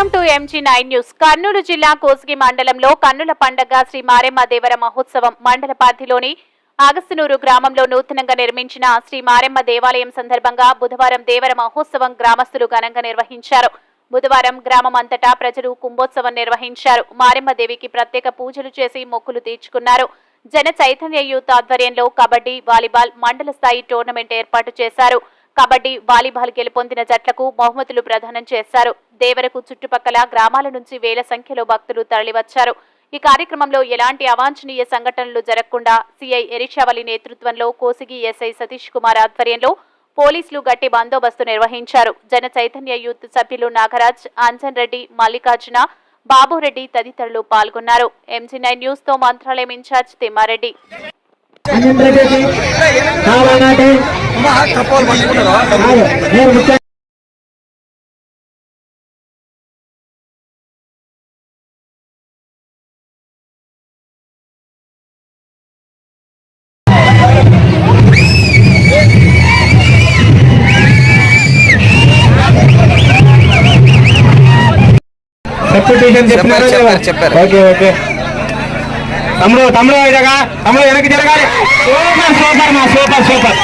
Welcome to MG9 news. Kurnool జిల్లా కోసిగి మండలంలో కన్నుల పండగ శ్రీ మారెమ్మ దేవర మహోత్సవం మండల పరిధిలోని అగస్తనూరు గ్రామంలో నూతనంగా నిర్మించిన శ్రీ మారెమ్మ దేవాలయం సందర్భంగా బుధవారం దేవర మహోత్సవం గ్రామస్తులు ఘనంగా నిర్వహించారు. బుధవారం గ్రామం అంతటా ప్రజలు కుంభోత్సవం నిర్వహించారు. మారెమ్మ దేవికి ప్రత్యేక పూజలు చేసి మొక్కులు తీర్చుకున్నారు. జన చైతన్య యూత్ ఆధ్వర్యంలో కబడ్డీ, వాలీబాల్ మండల స్థాయి టోర్నమెంట్ ఏర్పాటు చేశారు. కబడ్డీ, వాలీబాల్ గెలుపొందిన జట్లకు బహుమతులు ప్రదానం చేశారు. దేవరకు చుట్టుపక్కల గ్రామాల నుంచి వేల సంఖ్యలో భక్తులు తరలివచ్చారు. ఈ కార్యక్రమంలో ఎలాంటి అవాంఛనీయ సంఘటనలు జరగకుండా సిఐ ఎరిషావలి నేతృత్వంలో కోసిగి ఎస్ఐ సతీష్ కుమార్ ఆధ్వర్యంలో పోలీసులు గట్టి బందోబస్తు నిర్వహించారు. జన చైతన్య యూత్ సభ్యులు నాగరాజ్, అంజన్ రెడ్డి, మల్లికార్జున, బాబురెడ్డి తదితరులు పాల్గొన్నారు. MG9 న్యూస్ తో మంత్రాలయం ఇన్ఛార్జ్ తిమ్మారెడ్డి. చెప్పారు. ఓకే ఓకే తమ్ముడు తమ్ముడు తమ్ముడు వెనక్కి జరగాలి. సూపర్ సూపర్ మా సూపర్ సూపర్.